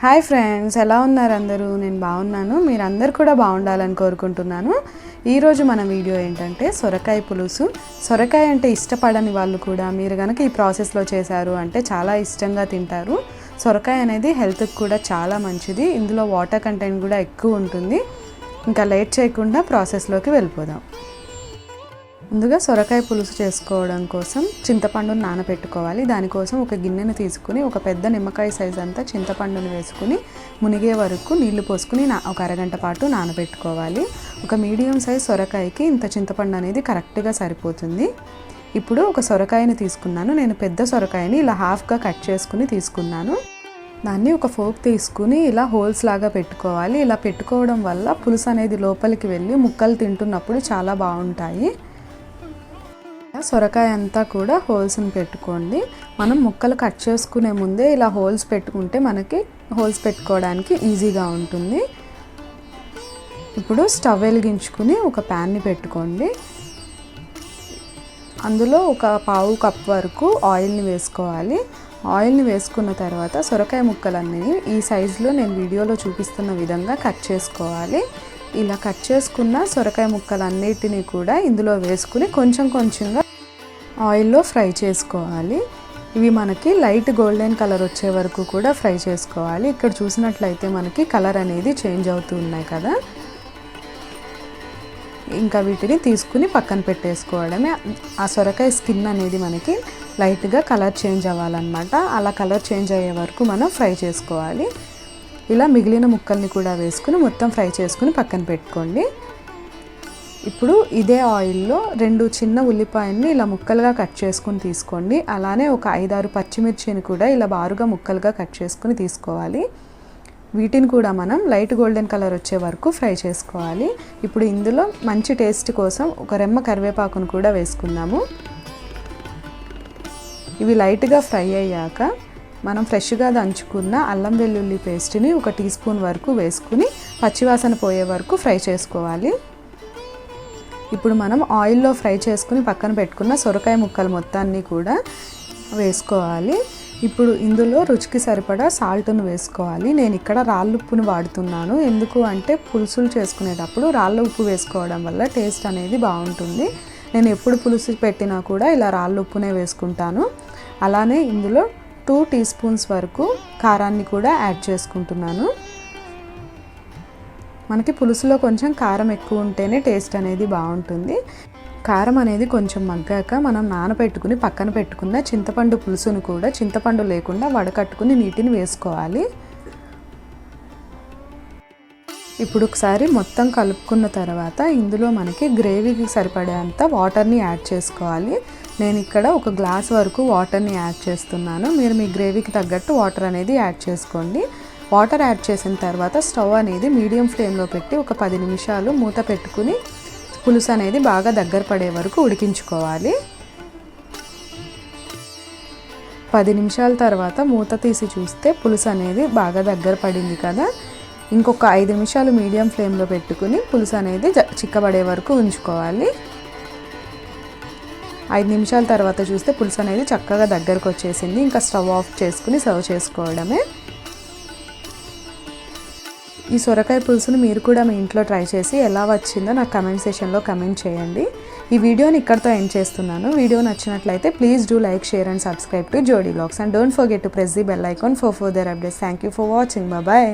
Hi friends, ఎలా ఉన్నారు అందరూ? నేను బాగున్నాను. మీరందరూ కూడా బాగుండాలని కోరుకుంటున్నాను. ఈరోజు మన వీడియో ఏంటంటే సొరకాయ పులుసు. సొరకాయ అంటే ఇష్టపడని వాళ్ళు కూడా మీరు కనుక ఈ ప్రాసెస్లో చేశారు అంటే చాలా ఇష్టంగా తింటారు. సొరకాయ అనేది హెల్త్కి కూడా చాలా మంచిది. ఇందులో వాటర్ కంటెంట్ కూడా ఎక్కువ ఉంటుంది. ఇంకా లేట్ చేయకుండా ప్రాసెస్లోకి వెళ్ళిపోదాం. ముందుగా సొరకాయ పులుసు చేసుకోవడం కోసం చింతపండును నానబెట్టుకోవాలి. దానికోసం ఒక గిన్నెను తీసుకుని ఒక పెద్ద నిమ్మకాయ సైజ్ అంతా చింతపండును వేసుకుని మునిగే వరకు నీళ్లు పోసుకుని ఒక అరగంట పాటు నానబెట్టుకోవాలి. ఒక మీడియం సైజ్ సొరకాయకి ఇంత చింతపండు అనేది కరెక్ట్గా సరిపోతుంది. ఇప్పుడు ఒక సొరకాయని తీసుకున్నాను. నేను పెద్ద సొరకాయని ఇలా హాఫ్గా కట్ చేసుకుని తీసుకున్నాను. దాన్ని ఒక ఫోక్ తీసుకుని ఇలా హోల్స్ లాగా పెట్టుకోవాలి. ఇలా పెట్టుకోవడం వల్ల పులుసు అనేది లోపలికి వెళ్ళి ముక్కలు తింటున్నప్పుడు చాలా బాగుంటాయి. సొరకాయ అంతా కూడా హోల్స్ని పెట్టుకోండి. మనం ముక్కలు కట్ చేసుకునే ముందే ఇలా హోల్స్ పెట్టుకుంటే మనకి హోల్స్ పెట్టుకోవడానికి ఈజీగా ఉంటుంది. ఇప్పుడు స్టవ్ వెలిగించుకుని ఒక ప్యాన్ని పెట్టుకోండి. అందులో ఒక పావు కప్ వరకు ఆయిల్ని వేసుకోవాలి. ఆయిల్ని వేసుకున్న తర్వాత సొరకాయ ముక్కలన్నీ ఈ సైజులో నేను వీడియోలో చూపిస్తున్న విధంగా కట్ చేసుకోవాలి. ఇలా కట్ చేసుకున్న సొరకాయ ముక్కలన్నిటినీ కూడా ఇందులో వేసుకుని కొంచెం కొంచెంగా ఆయిల్లో ఫ్రై చేసుకోవాలి. ఇవి మనకి లైట్ గోల్డెన్ కలర్ వచ్చే వరకు కూడా ఫ్రై చేసుకోవాలి. ఇక్కడ చూసినట్లయితే మనకి కలర్ అనేది చేంజ్ అవుతూ ఉన్నాయి కదా. ఇంకా వీటిని తీసుకుని పక్కన పెట్టేసుకోవడమే. ఆ సొరకాయ స్కిన్ అనేది మనకి లైట్గా కలర్ చేంజ్ అవ్వాలన్నమాట. అలా కలర్ చేంజ్ అయ్యే వరకు మనం ఫ్రై చేసుకోవాలి. ఇలా మిగిలిన ముక్కల్ని కూడా వేసుకుని మొత్తం ఫ్రై చేసుకుని పక్కన పెట్టుకోండి. ఇప్పుడు ఇదే ఆయిల్లో 2 చిన్న ఉల్లిపాయల్ని ఇలా ముక్కలుగా కట్ చేసుకుని తీసుకోండి. అలానే ఒక 5-6 పచ్చిమిర్చిని కూడా ఇలా బారుగా ముక్కలుగా కట్ చేసుకుని తీసుకోవాలి. వీటిని కూడా మనం లైట్ గోల్డెన్ కలర్ వచ్చే వరకు ఫ్రై చేసుకోవాలి. ఇప్పుడు ఇందులో మంచి టేస్ట్ కోసం ఒక రెమ్మ కరివేపాకును కూడా వేసుకుందాము. ఇవి లైట్గా ఫ్రై అయ్యాక మనం ఫ్రెష్గా దంచుకున్న అల్లం వెల్లుల్లి పేస్ట్ని 1 టీ స్పూన్ వరకు వేసుకుని పచ్చివాసన పోయే వరకు ఫ్రై చేసుకోవాలి. ఇప్పుడు మనం ఆయిల్లో ఫ్రై చేసుకుని పక్కన పెట్టుకున్న సొరకాయ ముక్కలు మొత్తాన్ని కూడా వేసుకోవాలి. ఇప్పుడు ఇందులో రుచికి సరిపడా సాల్ట్ను వేసుకోవాలి. నేను ఇక్కడ రాళ్ళుప్పును వాడుతున్నాను. ఎందుకు అంటే పులుసులు చేసుకునేటప్పుడు రాళ్ళ ఉప్పు వేసుకోవడం వల్ల టేస్ట్ అనేది బాగుంటుంది. నేను ఎప్పుడు పులుసు పెట్టినా కూడా ఇలా రాళ్ళ ఉప్పునే వేసుకుంటాను. అలానే ఇందులో 2 టీ స్పూన్స్ వరకు కారాన్ని కూడా యాడ్ చేసుకుంటున్నాను. మనకి పులుసులో కొంచెం కారం ఎక్కువ ఉంటేనే టేస్ట్ అనేది బాగుంటుంది. కారం అనేది కొంచెం మగ్గాక మనం నానబెట్టుకుని పక్కన పెట్టుకున్న చింతపండు పులుసును కూడా చింతపండు లేకుండా వడకట్టుకుని నీటిని వేసుకోవాలి. ఇప్పుడు ఒకసారి మొత్తం కలుపుకున్న తర్వాత ఇందులో మనకి గ్రేవీకి సరిపడేంత వాటర్ని యాడ్ చేసుకోవాలి. నేను ఇక్కడ 1 గ్లాస్ వరకు వాటర్ని యాడ్ చేస్తున్నాను. మీరు మీ గ్రేవీకి తగ్గట్టు వాటర్ అనేది యాడ్ చేసుకోండి. వాటర్ యాడ్ చేసిన తర్వాత స్టవ్ అనేది మీడియం ఫ్లేమ్లో పెట్టి ఒక 10 నిమిషాలు మూత పెట్టుకుని పులుసు అనేది బాగా దగ్గర పడే వరకు ఉడికించుకోవాలి. 10 నిమిషాల తర్వాత మూత తీసి చూస్తే పులుసు అనేది బాగా దగ్గర పడింది కదా. ఇంకొక 5 నిమిషాలు మీడియం ఫ్లేమ్లో పెట్టుకుని పులుసు అనేది చిక్కబడే వరకు ఉంచుకోవాలి. 5 నిమిషాల తర్వాత చూస్తే పులుసు అనేది చక్కగా దగ్గరకు వచ్చేసింది. ఇంకా స్టవ్ ఆఫ్ చేసుకుని సర్వ్ చేసుకోవడమే. ఈ సొరకాయ పులుసును మీరు కూడా మీ ఇంట్లో ట్రై చేసి ఎలా వచ్చిందో నాకు కమెంట్ సెక్షన్లో కమెంట్ చేయండి. ఈ వీడియోని ఇక్కడితో ఎండ్ చేస్తున్నాను. వీడియో నచ్చినట్లయితే please do like, share and subscribe to Jodi vlogs and don't forget to press the bell icon for further updates. Thank you for watching. Bye.